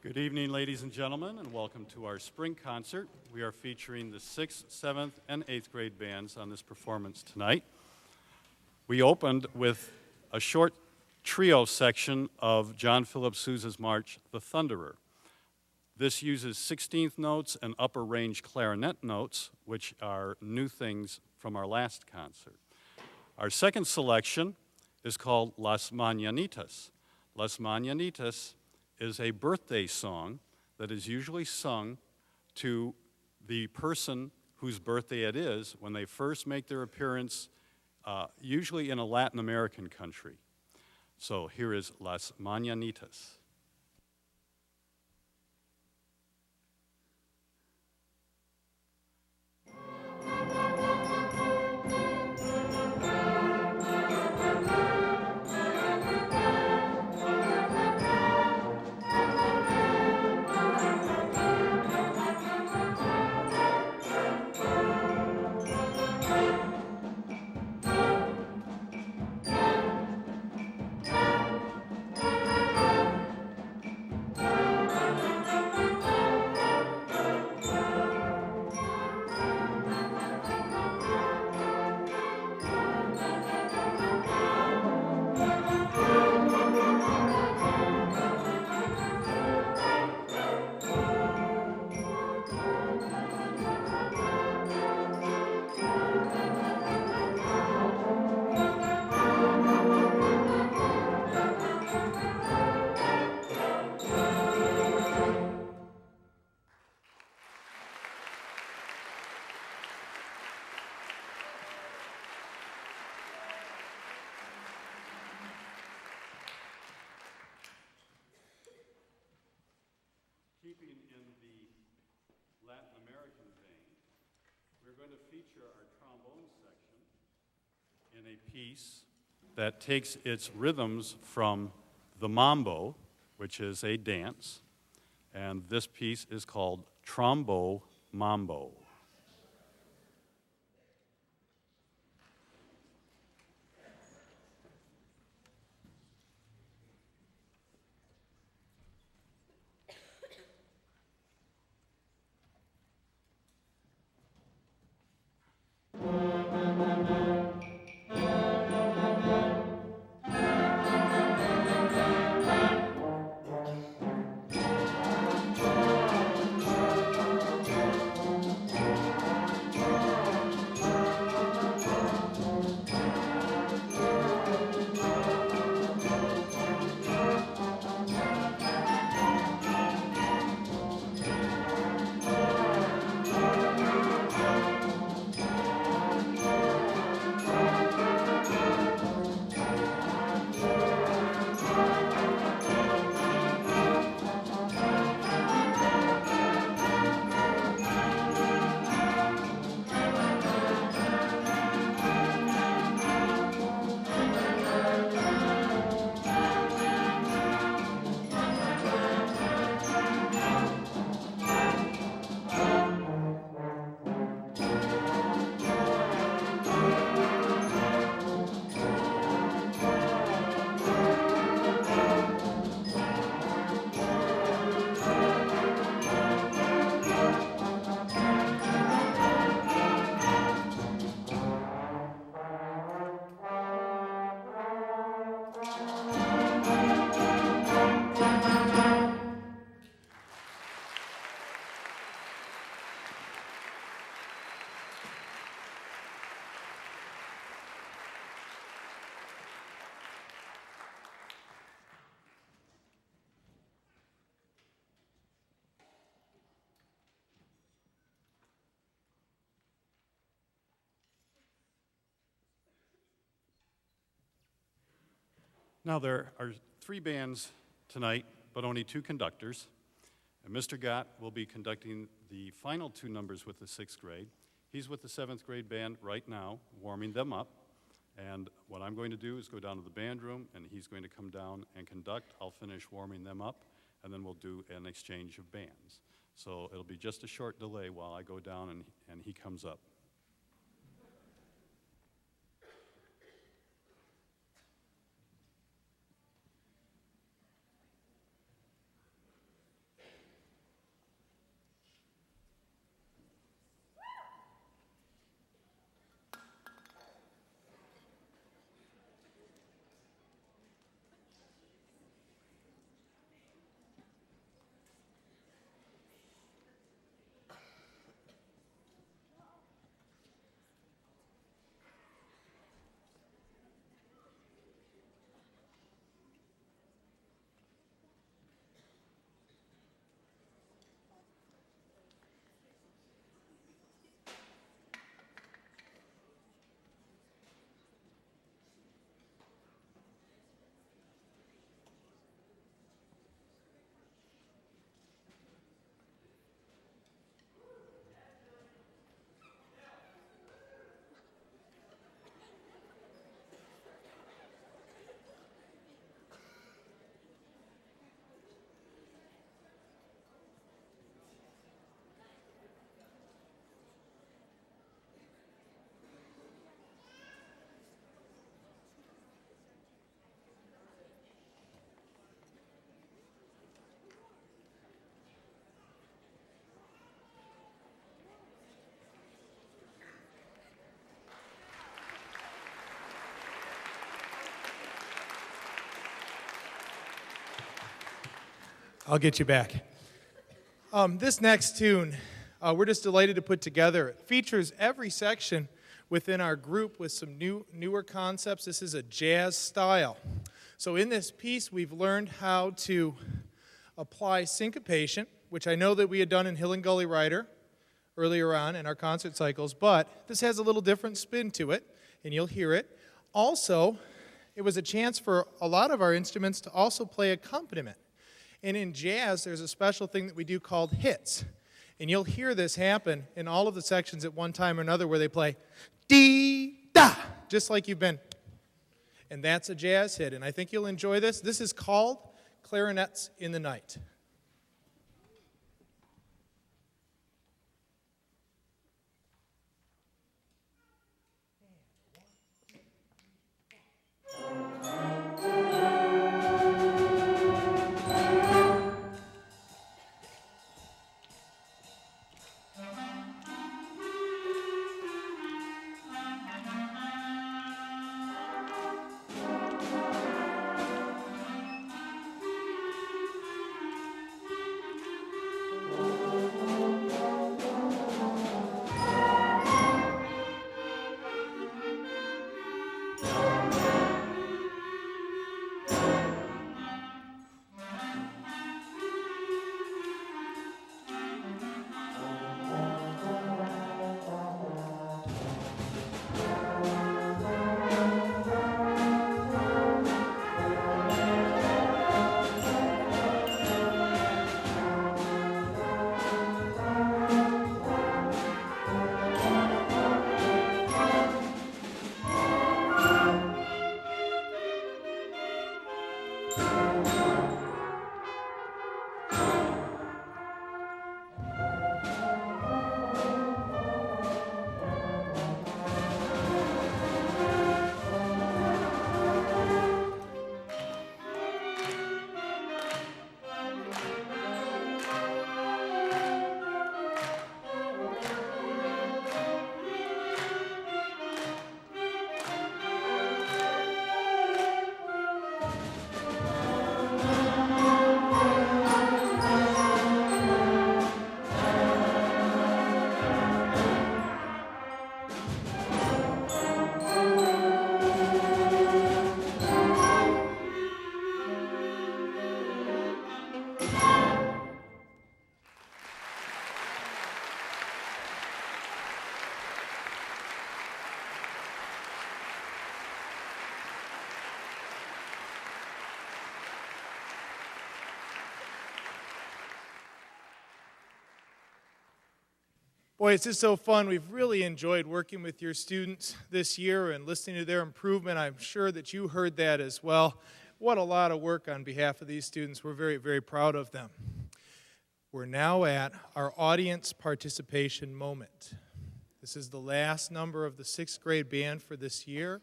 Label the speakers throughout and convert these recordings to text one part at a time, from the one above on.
Speaker 1: Good evening, ladies and gentlemen, and welcome to our spring concert. We are featuring the 6th, 7th, and 8th grade bands on this performance tonight. We opened with a short trio section of John Philip Sousa's march, The Thunderer. This uses 16th notes and upper range clarinet notes, which are new things from our last concert. Our second selection is called Las Mañanitas. Las Mañanitas is a birthday song that is usually sung to the person whose birthday it is when they first make their appearance, usually in a Latin American country. So here is Las Mañanitas. Keeping in the Latin American vein, we're going to feature our trombone section in a piece that takes its rhythms from the mambo, which is a dance, and this piece is called Trombo Mambo. Now, there are 3 bands tonight, but only 2 conductors. And Mr. Gott will be conducting the final 2 numbers with the 6th grade. He's with the 7th grade band right now, warming them up. And what I'm going to do is go down to the band room, and he's going to come down and conduct. I'll finish warming them up, and then we'll do an exchange of bands. So it'll be just a short delay while I go down and he comes up.
Speaker 2: I'll get you back. This next tune, we're just delighted to put together. It features every section within our group with some newer concepts. This is a jazz style. So in this piece, we've learned how to apply syncopation, which I know that we had done in Hill and Gully Rider earlier on in our concert cycles, but this has a little different spin to it, and you'll hear it. Also, it was a chance for a lot of our instruments to also play accompaniment. And in jazz, there's a special thing that we do called hits. And you'll hear this happen in all of the sections at one time or another where they play dee-da, just like you've been. And that's a jazz hit, and I think you'll enjoy this. This is called Clarinets in the Night. Boy, it's just so fun. We've really enjoyed working with your students this year and listening to their improvement. I'm sure that you heard that as well. What a lot of work on behalf of these students. We're very, very proud of them. We're now at our audience participation moment. This is the last number of the 6th grade band for this year,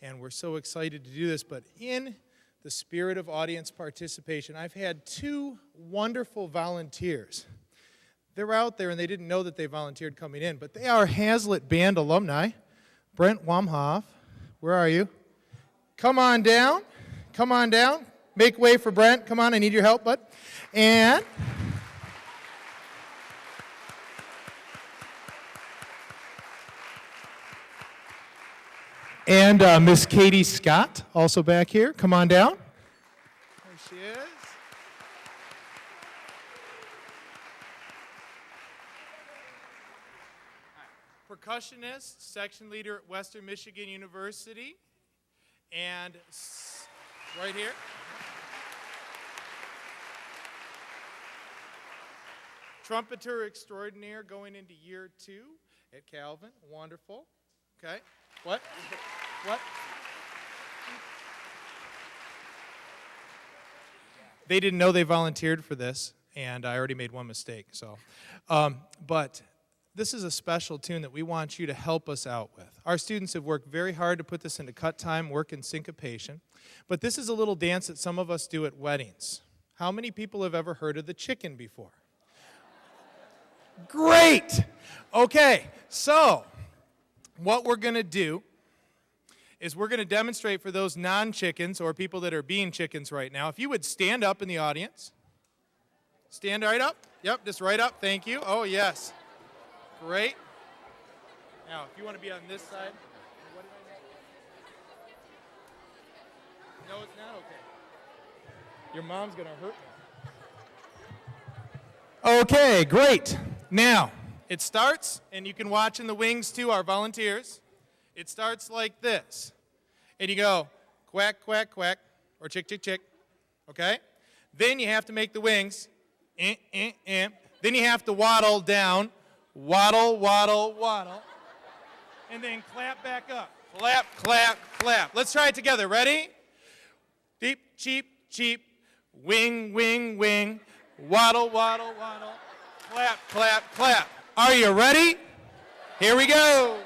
Speaker 2: and we're so excited to do this. But in the spirit of audience participation, I've had 2 wonderful volunteers. They're out there, and they didn't know that they volunteered coming in, but they are Haslett Band alumni. Brent Wamhoff, where are you? Come on down. Come on down. Make way for Brent. Come on, I need your help, bud. And Miss Katie Scott, also back here. Come on down. There she is. Percussionist, section leader at Western Michigan University, and right here. Trumpeter extraordinaire going into year 2 at Calvin. Wonderful. Okay. What? What? They didn't know they volunteered for this, and I already made one mistake. So, but this is a special tune that we want you to help us out with. Our students have worked very hard to put this into cut time, work, and syncopation. But this is a little dance that some of us do at weddings. How many people have ever heard of the chicken before? Great! Okay, so what we're going to do is we're going to demonstrate for those non-chickens or people that are being chickens right now. If you would stand up in the audience. Stand right up. Yep, just right up. Thank you. Oh, yes. Great. Now, if you want to be on this side. What did I do? No, it's not okay. Your mom's going to hurt me. Okay, great. Now, it starts, and you can watch in the wings too, our volunteers. It starts like this. And you go quack, quack, quack, or chick, chick, chick. Okay? Then you have to make the wings. Then you have to waddle down. Waddle, waddle, waddle. And then clap back up. Clap, clap, clap. Let's try it together. Ready? Deep, cheep, cheep. Wing, wing, wing. Waddle, waddle, waddle. Clap, clap, clap. Are you ready? Here we go.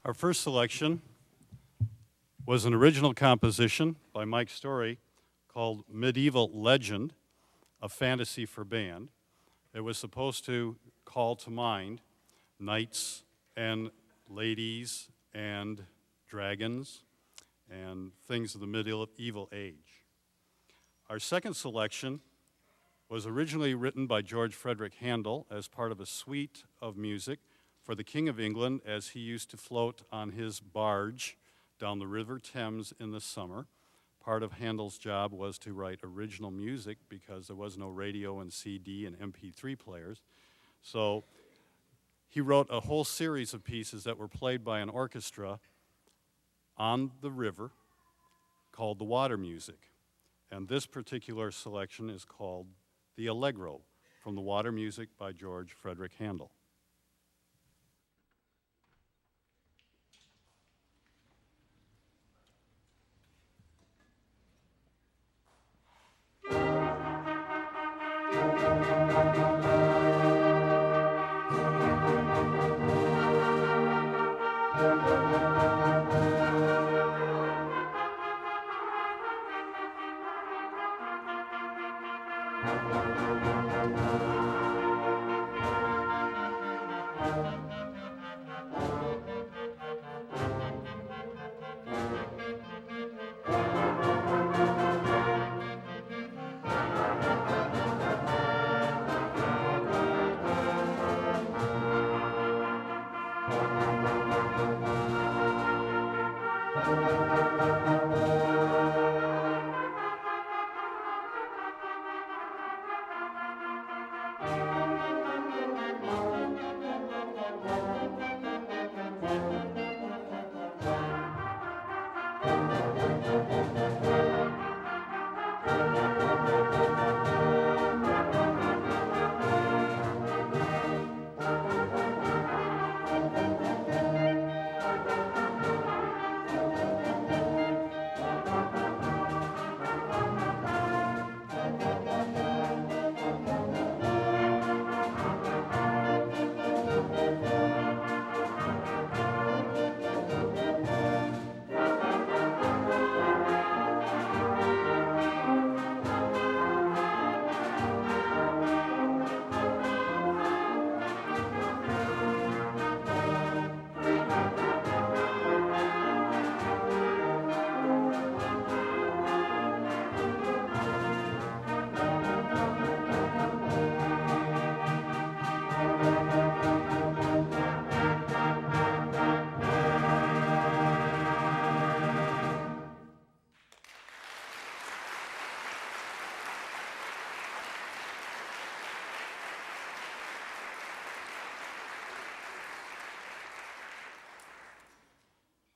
Speaker 1: Our first selection was an original composition by Mike Story called Medieval Legend, a Fantasy for Band. It was supposed to call to mind knights and ladies and dragons and things of the medieval age. Our second selection was originally written by George Frederick Handel as part of a suite of music for the King of England as he used to float on his barge down the River Thames in the summer. Part of Handel's job was to write original music because there was no radio and CD and MP3 players. So he wrote a whole series of pieces that were played by an orchestra on the river called the water music. And this particular selection is called the Allegro from the water music by George Frederick Handel.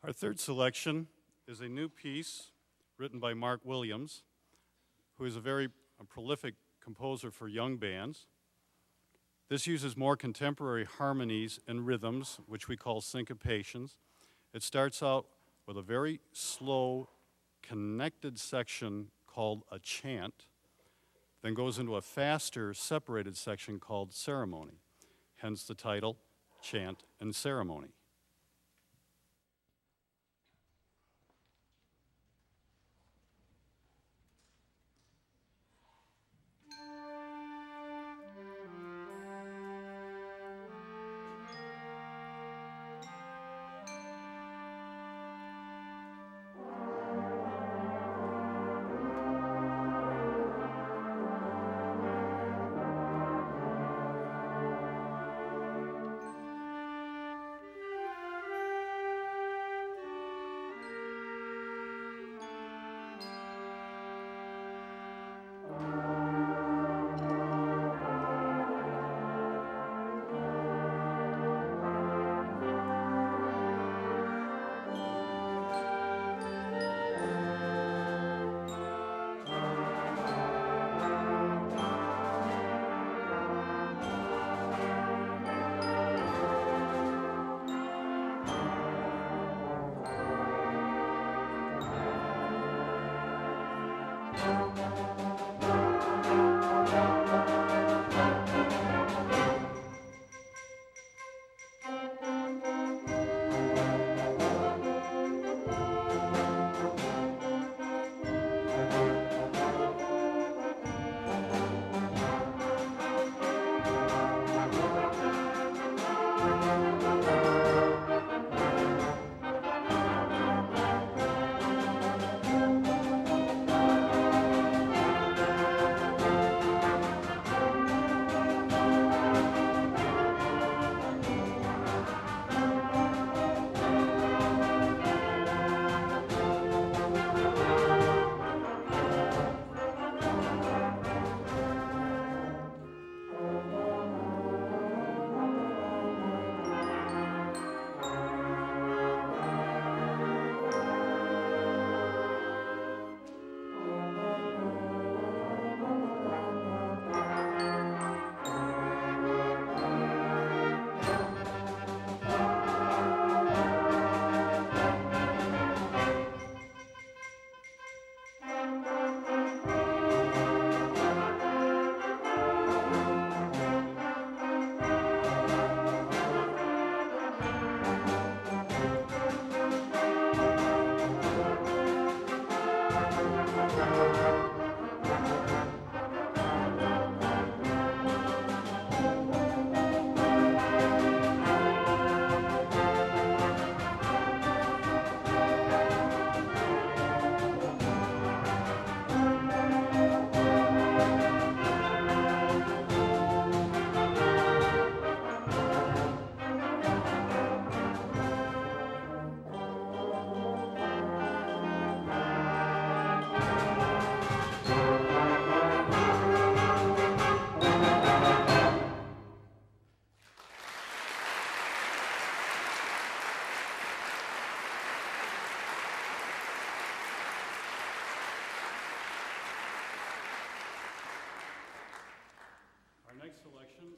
Speaker 1: Our third selection is a new piece written by Mark Williams, who is a very prolific composer for young bands. This uses more contemporary harmonies and rhythms, which we call syncopations. It starts out with a very slow, connected section called a chant, then goes into a faster, separated section called ceremony, hence the title, Chant and Ceremony.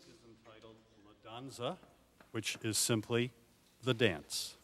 Speaker 1: is entitled La Danza, which is simply the dance.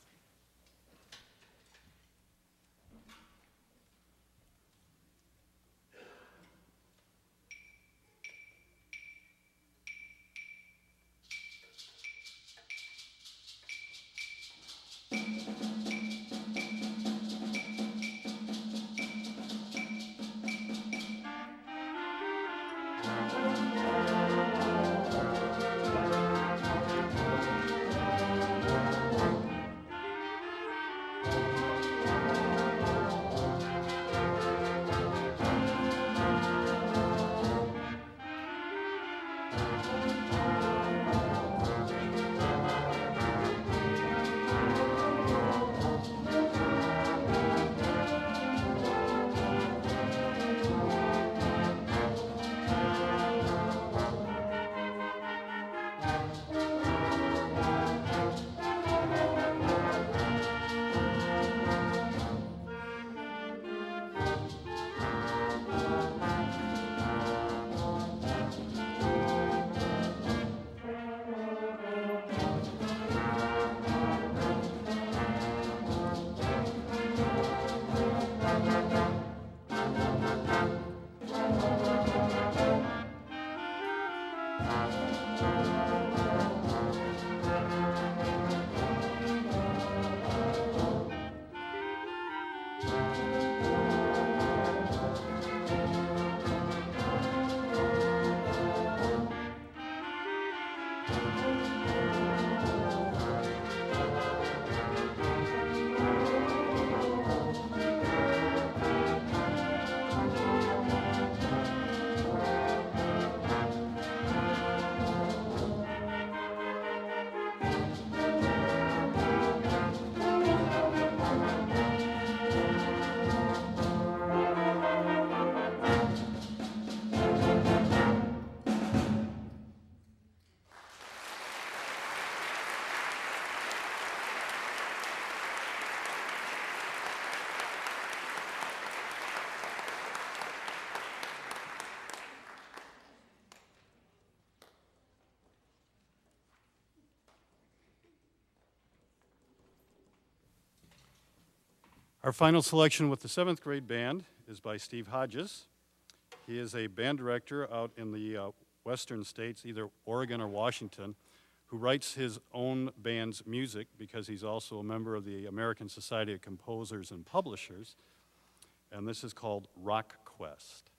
Speaker 1: Our final selection with the 7th grade band is by Steve Hodges. He is a band director out in the western states, either Oregon or Washington, who writes his own band's music because he's also a member of the American Society of Composers and Publishers. And this is called Rock Quest.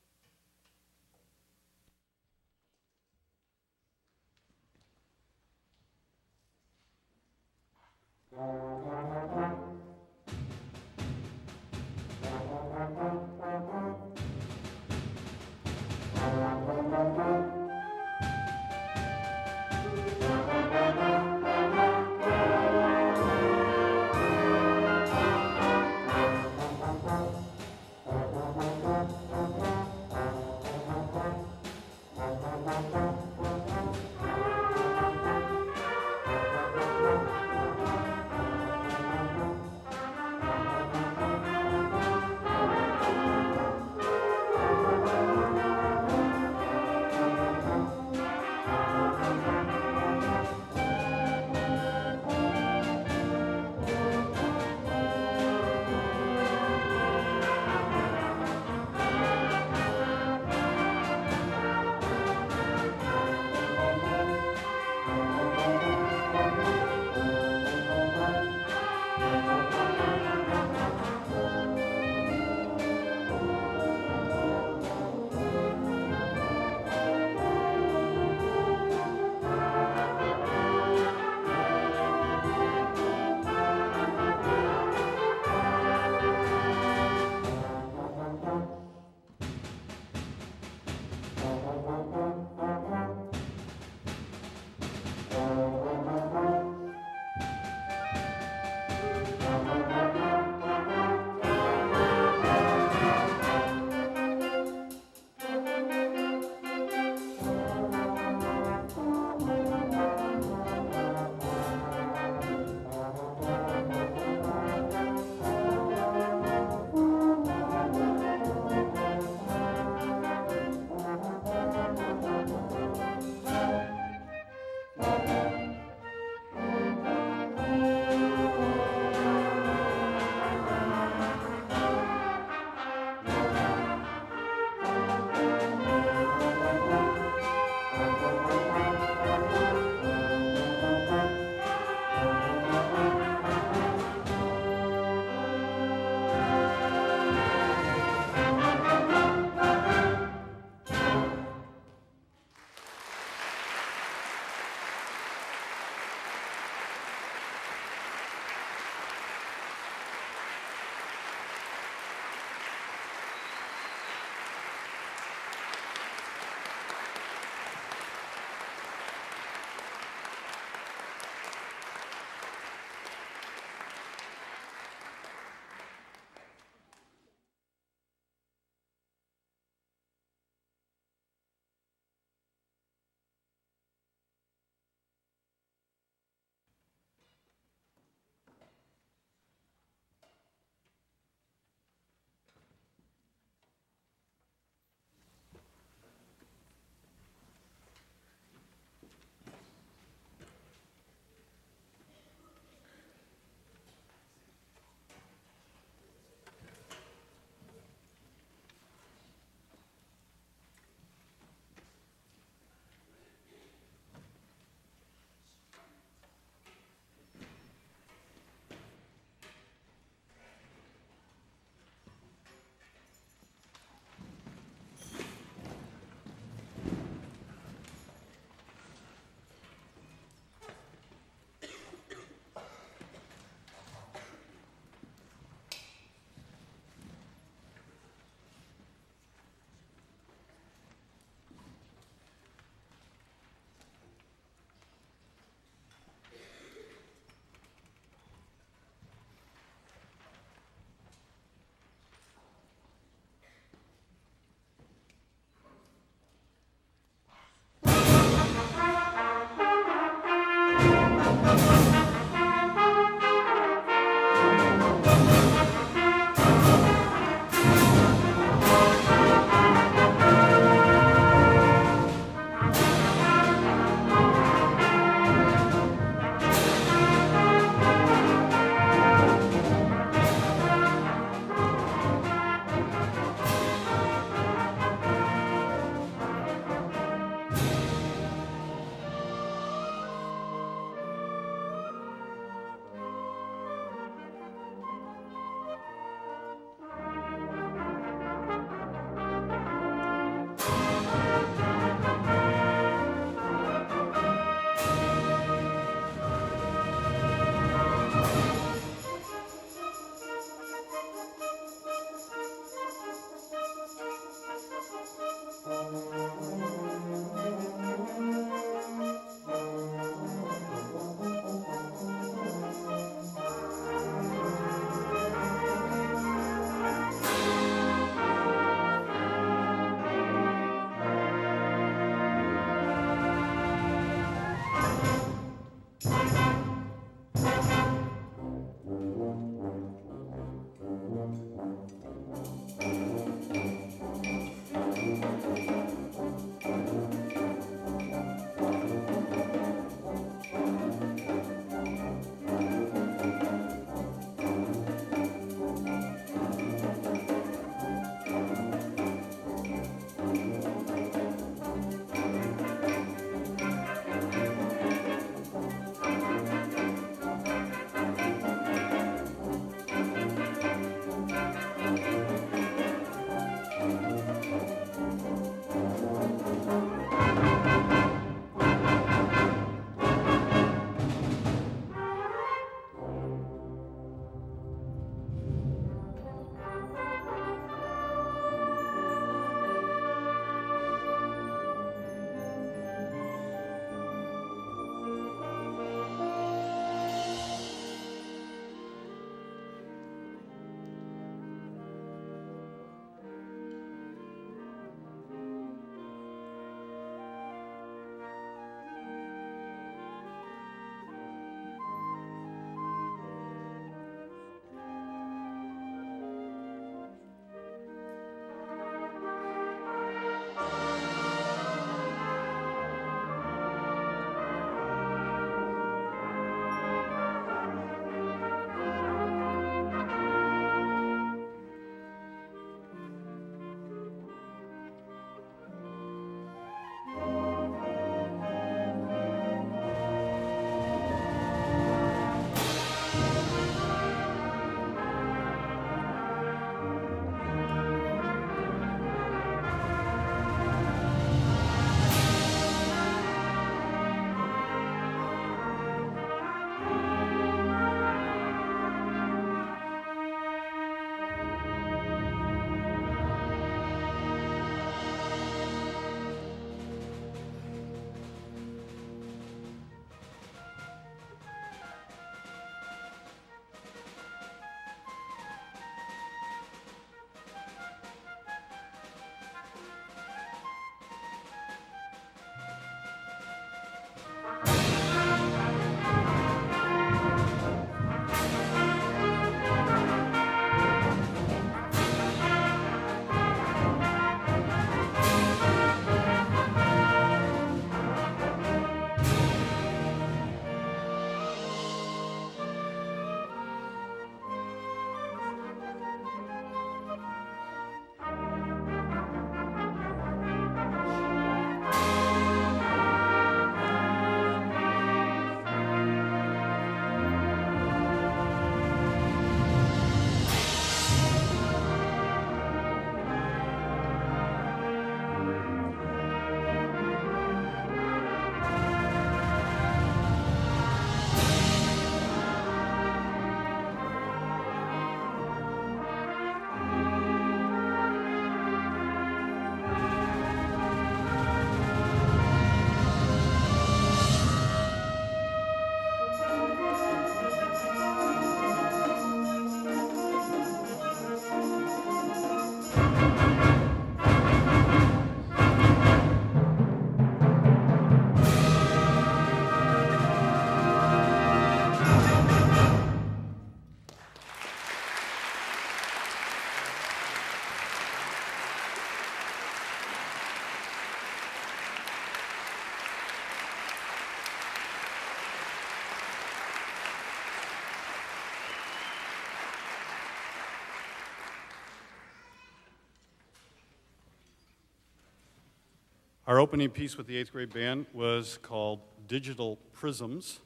Speaker 1: Our opening piece with the 8th grade band was called Digital Prisms,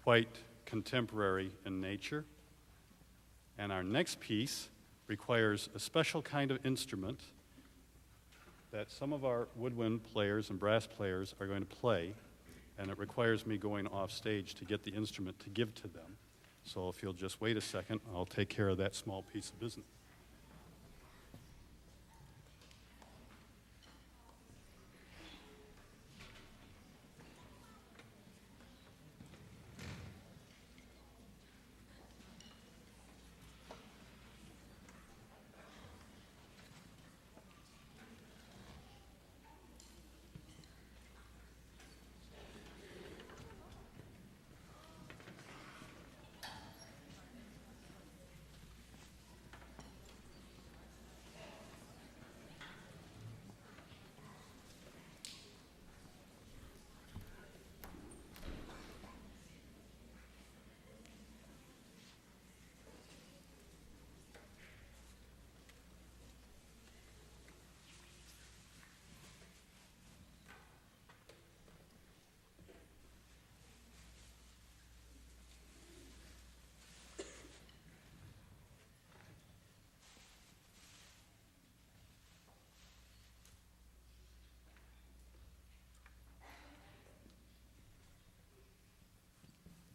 Speaker 1: quite contemporary in nature. And our next piece requires a special kind of instrument that some of our woodwind players and brass players are going to play, and it requires me going off stage to get the instrument to give to them. So if you'll just wait a second, I'll take care of that small piece of business.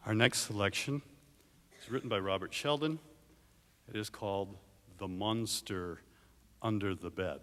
Speaker 1: Our next selection is written by Robert Sheldon. It is called The Monster Under the Bed.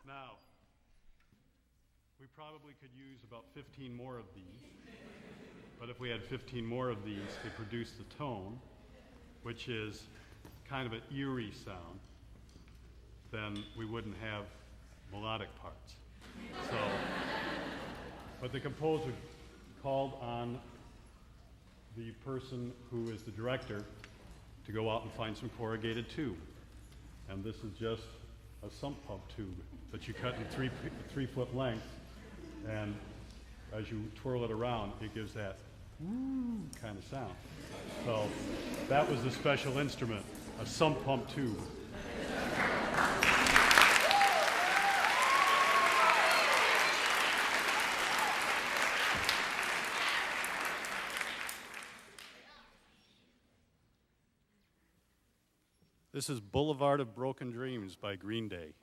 Speaker 1: Now, we probably could use about 15 more of these, but if we had 15 more of these to produce the tone, which is kind of an eerie sound, then we wouldn't have melodic parts. So, but the composer called on the person who is the director to go out and find some corrugated tube. And this is just a sump pump tube that you cut in 3 foot length, and as you twirl it around, it gives that woo kind of sound. So that was the special instrument, a sump pump tube. This is Boulevard of Broken Dreams by Green Day.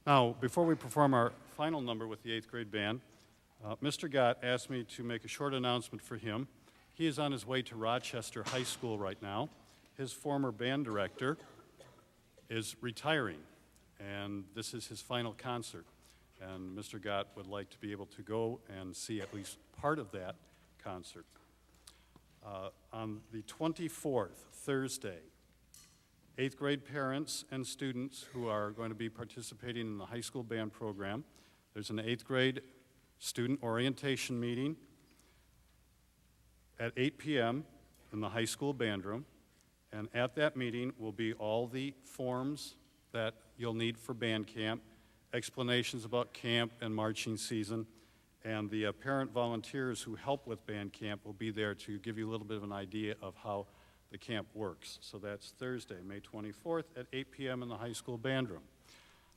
Speaker 1: Now, before we perform our final number with the 8th grade band, Mr. Gott asked me to make a short announcement for him. He is on his way to Rochester High School right now. His former band director is retiring, and this is his final concert. And Mr. Gott would like to be able to go and see at least part of that concert. On the 24th, Thursday, 8th grade parents and students who are going to be participating in the high school band program, there's an 8th grade student orientation meeting at 8 p.m. in the high school band room. And at that meeting will be all the forms that you'll need for band camp, explanations about camp and marching season, and the parent volunteers who help with band camp will be there to give you a little bit of an idea of how the camp works. So that's Thursday, May 24th at 8 p.m. in the high school band room.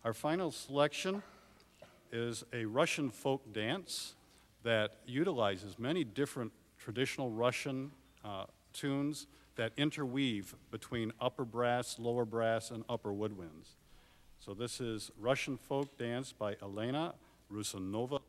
Speaker 1: Our final selection is a Russian folk dance that utilizes many different traditional Russian tunes that interweave between upper brass, lower brass, and upper woodwinds. So this is Russian folk dance by Elena Rusanova.